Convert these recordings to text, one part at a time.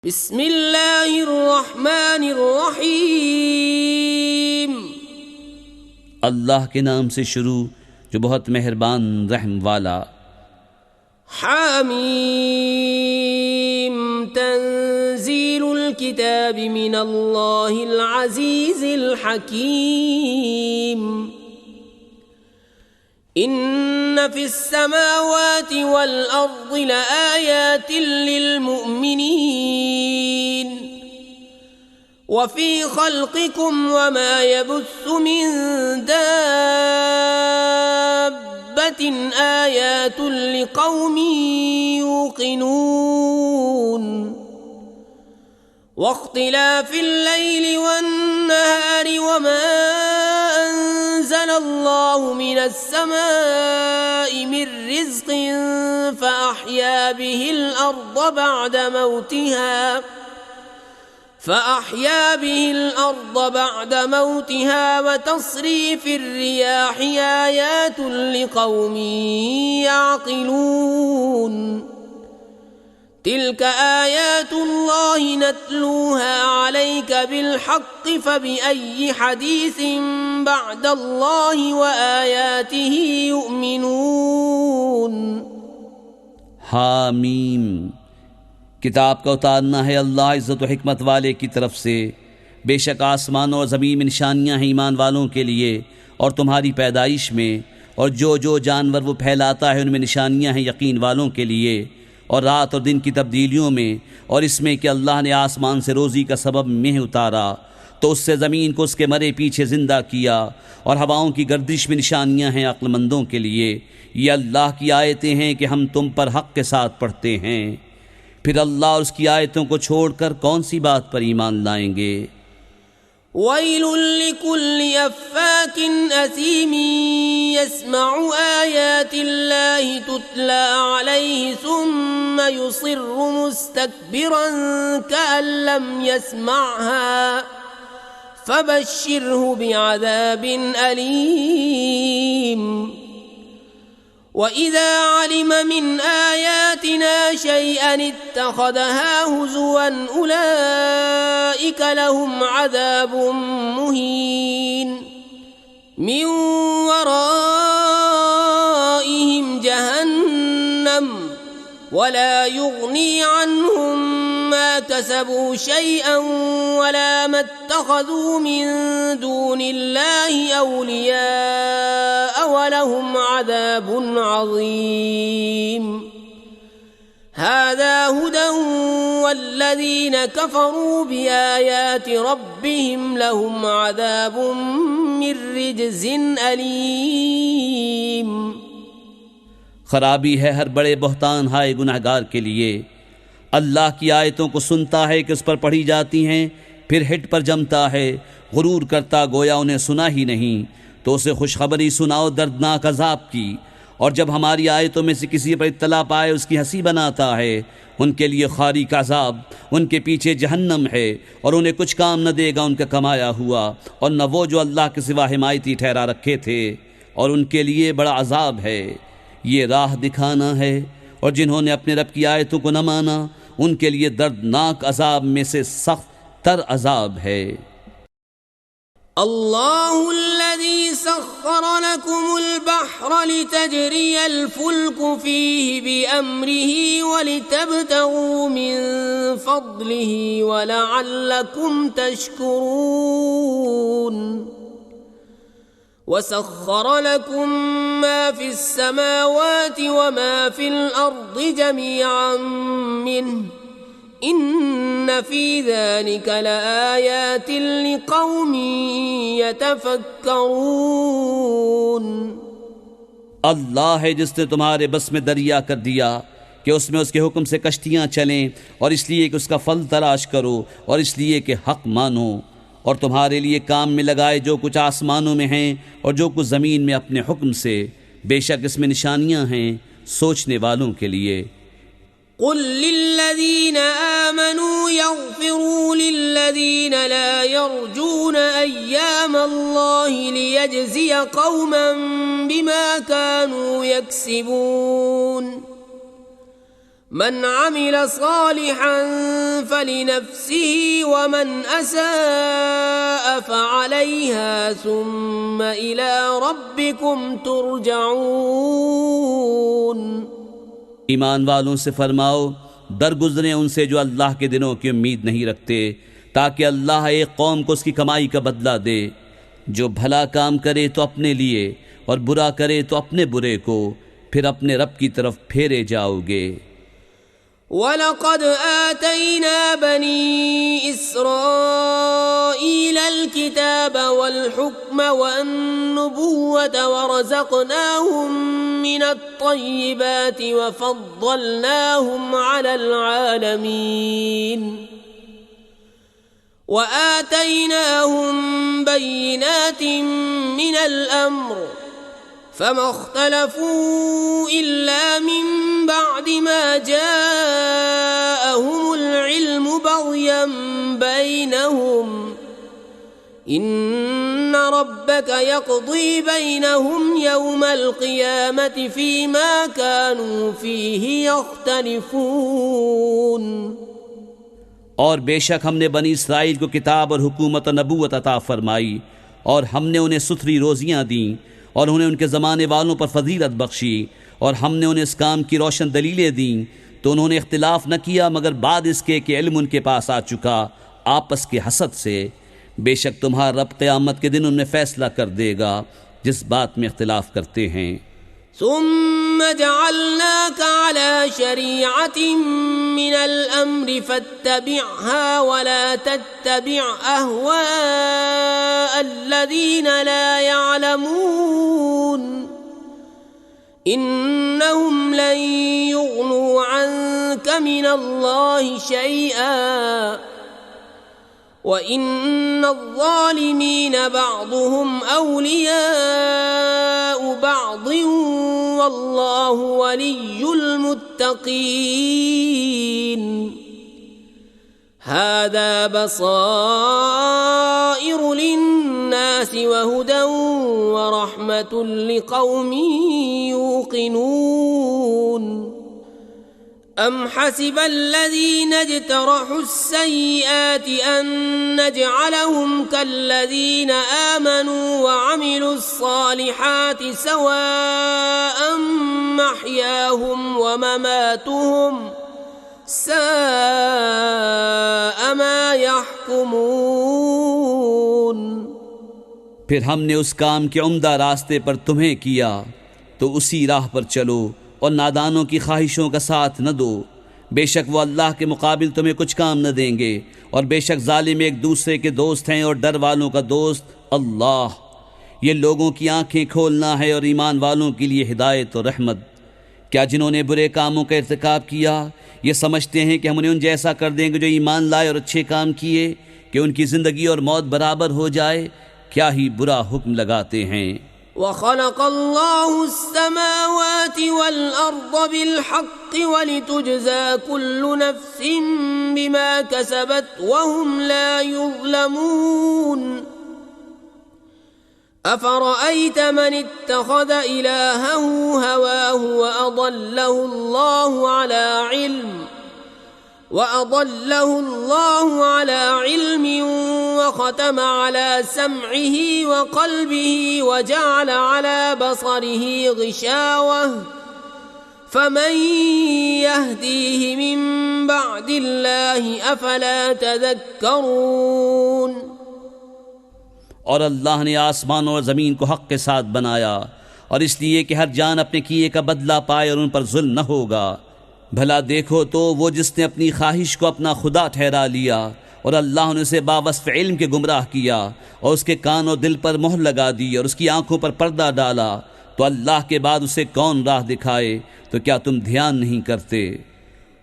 बिस्मिल्लाहिर्रहमानिर्रहीम। अल्लाह के नाम से शुरू जो बहुत मेहरबान रहम वाला। हामीम तंजीलुल किताबि मिनल्लाहिल अज़ीज़िल हकीम। इन्न फिस्समावाति वल अर्दि लआयातिन लिलमुमिनीन वफ़ी ख़ल्क़िकुम वमा यबुस्सु मिन दाब्बतिन आयातुन लिक़ौमिन युक़िनून। वख्तिलाफ़िल लैलि वन्नहारि वमा अल्लाहु मिनस समाइ मिर रिज़्क़िन फ़अह्या बिहिल अर्द बअद मौतिहा वतस्रीफ़िर रियाहि आयातुन लिक़ौमिन याक़िलून। तिल्क आयातुल्लाहि नत्लूहा अलैका बिलहक़्क़ि फ़बिअय्यि हदीसिन बअदल्लाहि व आयातिहि युमिनून। हामीम, किताब का उतारना है अल्लाह इज़्ज़त व हिकमत वाले की तरफ से। बेशक आसमानों और ज़मीन में निशानियाँ हैं ईमान वालों के लिए और तुम्हारी पैदाइश में, और जो जो जानवर वो फैलाता है उनमें निशानियाँ हैं यकीन वालों के लिए, और रात और दिन की तब्दीलियों में, और इसमें कि अल्लाह ने आसमान से रोज़ी का सबब मेह उतारा तो उससे ज़मीन को उसके मरे पीछे ज़िंदा किया, और हवाओं की गर्दिश में निशानियाँ हैं अक्लमंदों के लिए। ये अल्लाह की आयतें हैं कि हम तुम पर हक़ के साथ पढ़ते हैं। फिर अल्लाह और उसकी आयतों को छोड़कर कौन सी बात पर ईमान लाएंगे। वैलुल लिकुल्लि अफ़्फ़ाकिन असीमिन यस्मअु आयातिल्लाहि तुतला अलैहि सुम्मा युसिर्रु मुस्तकबिरन कअन लम यस्मअहा फबश्शिरहु बिअज़ाबिन अलीम। वइज़ा अलिम मिन आयातिना शैअन इत्तख़ज़हा हुज़ुवन उलाइका लहुम अज़ाबुम मुहीन। मिन वराइहिम जहन्नम वला युग़नी अन्हुम मा कसबू शैअन वला मत्तख़ज़ू मिन दूनिल्लाहि औलिया वलहुम अज़ाबुन अज़ीम। हाज़ा हुदन वल्लज़ीन कफ़रू बिआयाति रब्बिहिम लहुम अज़ाबुम मिन रिज्ज़िन अलीम। खराबी है हर बड़े बहतान हाय गुनहगार के लिए। अल्लाह की आयतों को सुनता है कि उस पर पढ़ी जाती हैं, फिर हिट पर जमता है, गुरूर करता गोया उन्हें सुना ही नहीं, तो उसे खुशखबरी सुनाओ दर्दनाक अज़ाब की। और जब हमारी आयतों में से किसी पर इत्तला पाए उसकी हंसी बनाता है। उनके लिए खारी का अज़ाब, उनके पीछे जहन्नम है, और उन्हें कुछ काम न देगा उनका कमाया हुआ, और न वो जो अल्लाह के सिवा हिमायती ठहरा रखे थे, और उनके लिए बड़ा अज़ाब है। ये राह दिखाना है, और जिन्होंने अपने रब की आयतों को न माना उनके लिए दर्दनाक अज़ाब में से सख्त तर अज़ाब है। अल्लाहुल्लज़ी सख्खर लकुमुल बहर लितजरियल फुल्कु फीहि बिअम्रिहि वलितब्तगू मिन फद्लिहि वलअल्लकुम तशकुरून। वसख्खर लकुम मा फिस्समावाति वमा फिल अर्दि जमीअन मिन्हु इन्न फी ज़ालिका लआयातिन लिक़ौमिन यतफ़क्करून। अल्लाह है जिसने तुम्हारे बस में दरिया कर दिया कि उसमें उसके हुक्म से कश्तियाँ चलें, और इसलिए कि उसका फल तलाश करो, और इसलिए कि हक़ मानो, और तुम्हारे लिए काम में लगाए जो कुछ आसमानों में हैं और जो कुछ ज़मीन में अपने हुक्म से। बेशक इसमें निशानियाँ हैं सोचने वालों के लिए। कुल लिल्लज़ीन आमनू यग़फ़िरू लिल्लज़ीन ला यरजून अय्यामल्लाहि लियजज़िय क़ौमन बिमा कानू यक्सिबून। मन अमिल सालिहन फलिनफ्सिही वमन असाअ फअलैहा सुम्मा इला रब्बिकुम तुरजऊन। ईमान वालों से फरमाओ, दरगुजरें उनसे जो अल्लाह के दिनों की उम्मीद नहीं रखते, ताकि अल्लाह एक कौम को उसकी कमाई का बदला दे। जो भला काम करे तो अपने लिए और बुरा करे तो अपने बुरे को, फिर अपने रब की तरफ फेरे जाओगे। वलक़द आतैना बनी इस्राईल अल-किताब वल-हुक्म वन-नुबुव्वत वरज़क़नाहुम मिनत-तय्यिबाति वफ़द्दलनाहुम अलल आलमीन वआतैनाहुम बय्यिनातिन मिनल अम्र फमा इख्तलफू इल्ला मिन बअदि मा जाअहुमुल इल्मु बग़यन बैनहुम इन्न रब्बक यक़दी बैनहुम यौमल क़ियामति फ़ीमा कानू फ़ीहि यख्तलिफ़ून। और बेशक हमने बनी इसराइल को किताब और हुकूमत और नबूवत अता फरमाई, और हमने उन्हें सुथरी रोज़ियाँ दी, और उन्हें उनके ज़माने वालों पर फजीलत बख्शी, और हमने उन्हें इस काम की रोशन दलीलें दी, तो उन्होंने इख्तिलाफ़ न किया मगर बाद इसके कि इल्म उनके पास आ चुका आपस के हसद से। बेशक तुम्हारा रब क़यामत के दिन उनमें फ़ैसला कर देगा जिस बात में इख्तिलाफ़ करते हैं। सुम्मा जअलनाका अला शरीअतिन मिनल अम्रि फत्तबिअहा वला तत्तबिअ अहवाअल्लज़ीना ला यअलमून इन्नहुम लन युग़्नू अन्का मिनल्लाहि शैअा वइन्नज़्ज़ालिमीन बअदुहुम औलियाउ बअद वल्लाहु वलियुल मुत्तक़ीन। हाज़ा बसाइर लिन्नासि वहुदन वरहमतुन लिक़ौमिन यूक़िनून। अम हसिबल्लज़ीना इज्तरहु अस्सय्यिआति अन नजअलहुम कल्लज़ीना आमनू वअमिलुस्सालिहाति सवाअन महयाहुम वममातुहुम साअ मा यहकुमून। फिर हमने उस काम के उम्दा रास्ते पर तुम्हें किया तो उसी राह पर चलो, और नादानों की ख्वाहिशों का साथ न दो। बेशक वो अल्लाह के मुकाबिल तुम्हें कुछ काम न देंगे, और बेशक जालिम एक दूसरे के दोस्त हैं और डर वालों का दोस्त अल्लाह। ये लोगों की आंखें खोलना है और ईमान वालों के लिए हिदायत और रहमत। क्या जिन्होंने बुरे कामों का इर्तिकाब किया ये समझते हैं कि हम उन्हें उन जैसा कर देंगे जो ईमान लाए और अच्छे काम किए, कि उनकी ज़िंदगी और मौत बराबर हो जाए? क्या ही बुरा हुक्म लगाते हैं। वख़लक़ल्लाहु अस्समावाति वल अर्ज़ बिलहक़्क़ि वलितुज्ज़ा कुल्लु नफ्सिन बिमा कसबत वहुम ला युज़्लमून। अफ़रअयत मन इत्तख़ज़ इलाहहु हवाहु वअضله الله على علم وختم على سمعه وقلبه وجعل على بصره غشاوة فمن يهديه من بعد الله أفلا تذكرون। और अल्लाह ने आसमान और ज़मीन को हक़ के साथ बनाया, और इसलिए कि हर जान अपने किए का बदला पाए और उन पर जुल्म न होगा। भला देखो तो वो जिसने अपनी ख्वाहिश को अपना खुदा ठहरा लिया, और अल्लाह ने उसे बावस्फ़ इल्म के गुमराह किया, और उसके कान और दिल पर मोहर लगा दी और उसकी आंखों पर पर्दा डाला, तो अल्लाह के बाद उसे कौन राह दिखाए? तो क्या तुम ध्यान नहीं करते?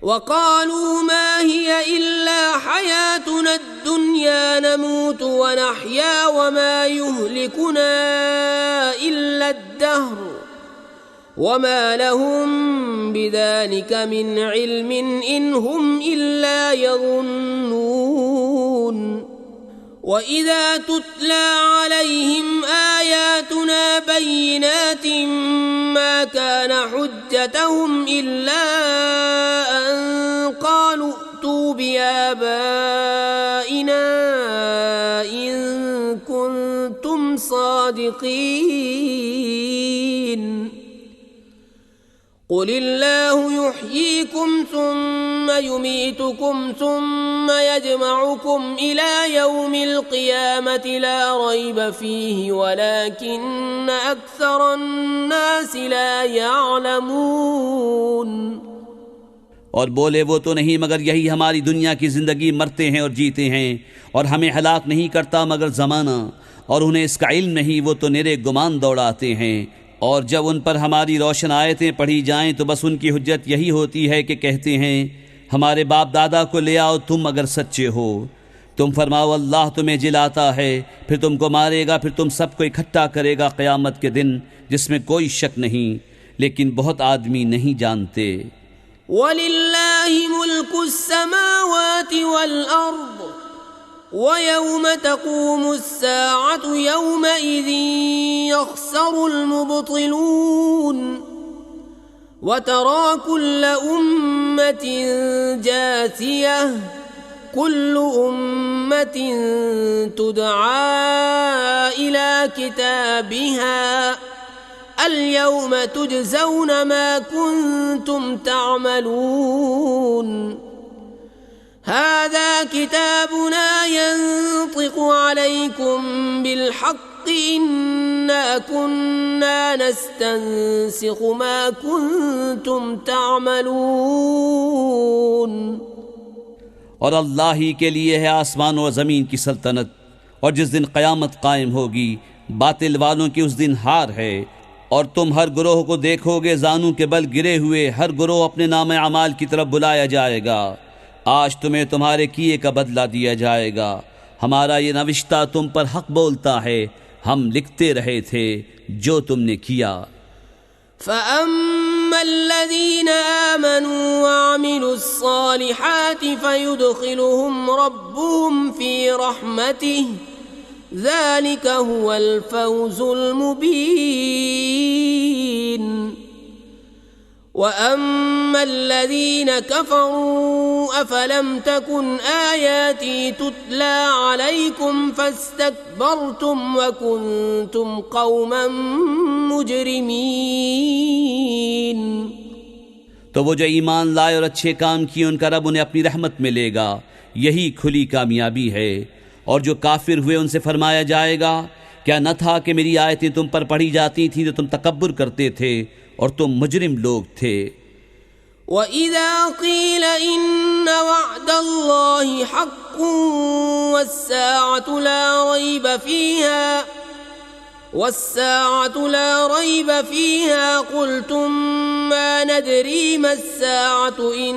वक़ालू मा हिय इल्ला हयातुना दुन्या नमूतु व नहया व मा युहलिकुना इल्ला अद्दहर वमा लहुम बिज़ालिका मिन इल्मिन इन हुम इल्ला यज़ुन्नून وإذا تتلى عليهم آياتنا بينات ما كان حجتهم إلا أن قالوا ائتوا بآبائنا إن كنتم صادقين قل الله يحييكم ثم يميتكم ثم يجمعكم إلى يوم القيامة لا ريب فيه ولكن أكثر الناس لا يعلمون। और बोले वो तो नहीं मगर यही हमारी दुनिया की ज़िंदगी, मरते हैं और जीते हैं और हमें हलाक नहीं करता मगर ज़माना, और उन्हें इसका इल्म नहीं, वो तो निरे गुमान दौड़ाते हैं। और जब उन पर हमारी रोशन आयतें पढ़ी जाएं तो बस उनकी हुज्जत यही होती है कि कहते हैं हमारे बाप दादा को ले आओ तुम अगर सच्चे हो। तुम फरमाओ अल्लाह तुम्हें जिलाता है, फिर तुमको मारेगा, फिर तुम सबको इकट्ठा करेगा क़यामत के दिन जिसमें कोई शक नहीं, लेकिन बहुत आदमी नहीं जानते। वलिल्लाहि मुल्कुस्समावाति वल अर्द वयौम तक़ूमुस्साअतु यौमइज़िन यख़्सरुल मुब्तिलून वतरा कुल्ल उम्मतिन जासियह कुल्लु उम्मतिन तुदआ इला किताबिहा अल-यौम तुजज़ौन मा कुन्तुम तअमलून हाज़ा किताबुना यंतिक़ु अलैकुम बिल-हक़्क़ि इन्ना कुन्ना नस्तंसिख़ु मा कुन्तुम तअमलून। और अल्लाह ही के लिए है आसमान और ज़मीन की सल्तनत, और जिस दिन क़यामत कायम होगी बातिल वालों की उस दिन हार है। और तुम हर गुरोह को देखोगे जानू के बल गिरे हुए, हर गुरोह अपने नाम अमाल की तरफ बुलाया जाएगा। आज तुम्हें तुम्हारे किए का बदला दिया जाएगा, हमारा ये नविश्ता तुम पर हक बोलता है, हम लिखते रहे थे जो तुमने किया। फ़अम्मल्लज़ीन आमनू वअमिलुस्सालिहाति फ़युदख़िलुहुम रब्बुहुम फ़ी रहमतिहि ज़ालिक हुवल फ़ौज़ुल मुबीन वअम्मल्लज़ीन कफ़रू अफ़लम तकुन आयाती तुतला अलैकुम फ़स्तकबरतुम वकुन्तुम क़ौमन मुजरिमीन। तो वो जो ईमान लाए और अच्छे काम किए उनका रब उन्हें अपनी रहमत में लेगा, यही खुली कामयाबी है। और जो काफिर हुए उनसे फरमाया जाएगा क्या न था कि मेरी आयतें तुम पर पढ़ी जाती थी तो तुम तकब्बुर करते थे और तुम मुजरिम लोग थे। वइज़ा क़ील इन्न वअदल्लाहि हक़्क़ुन वस्साअतु ला रैब फ़ीहा क़ुल्तुम मा नदरी मस्साअतु इन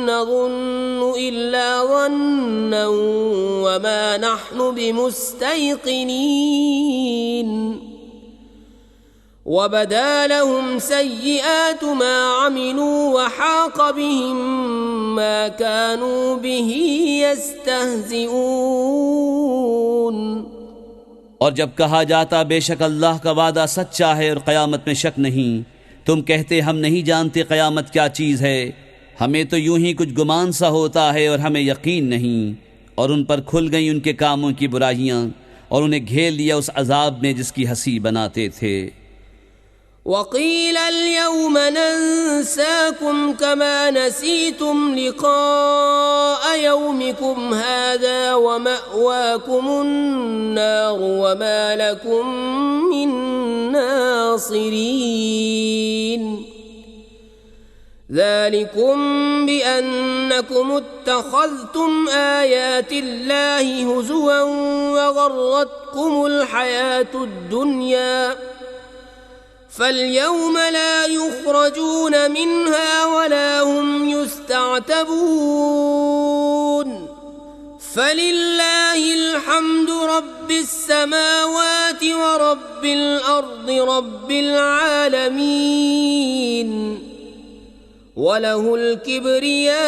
नज़ुन्नु इल्ला ज़न्नन वमा नहनु बिमुस्तयक़िनीन वबदा लहुम सय्यिआतु मा अमिलू वहाक़ बिहिम मा कानू बिही यस्तहज़िऊन। और जब कहा जाता बेशक अल्लाह का वादा सच्चा है और क़यामत में शक नहीं, तुम कहते हम नहीं जानते क़यामत क्या चीज़ है, हमें तो यूं ही कुछ गुमान सा होता है और हमें यकीन नहीं। और उन पर खुल गई उनके कामों की बुराइयां और उन्हें घेर लिया उस अजाब ने जिसकी हंसी बनाते थे। वक़ील अल-यौम नंसाकुम कमा नसीतुम लिक़ाअ यौमिकुम हाज़ा व मअवाकुमुन नार व मा लकुम मिन नासिरीन। ज़ालिकुम बिअन्नकुम इत्तख़ज़्तुम आयातिल्लाहि हुज़ुवन व ग़र्रतकुमुल हयातुद दुनिया फ़ल्यौम ला युख़्रजून मिन्हा वला हुम युस्तअतबून। फ़लिल्लाहिल हम्दु रब्बिस समावाति व रब्बिल अर्दि रब्बिल आलमीन वलहुल किब्रियाउ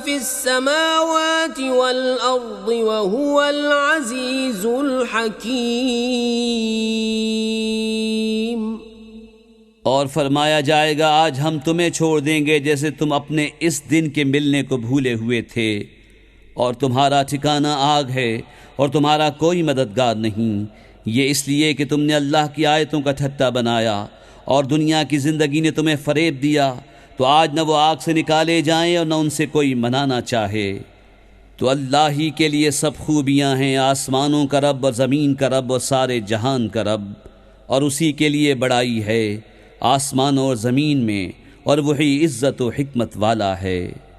फिस समावाति वल अर्दि व हुवल अज़ीज़ुल हकीम। और फरमाया जाएगा, आज हम तुम्हें छोड़ देंगे जैसे तुम अपने इस दिन के मिलने को भूले हुए थे, और तुम्हारा ठिकाना आग है और तुम्हारा कोई मददगार नहीं। ये इसलिए कि तुमने अल्लाह की आयतों का ठट्टा बनाया और दुनिया की ज़िंदगी ने तुम्हें फ़रेब दिया, तो आज न वो आग से निकाले जाएं और न उनसे कोई मनाना चाहे। तो अल्लाह ही के लिए सब खूबियाँ हैं, आसमानों का रब और ज़मीन का रब और सारे जहान का रब, और उसी के लिए बड़ाई है आसमानों और ज़मीन में, और वही इज़्ज़त व हिकमत वाला है।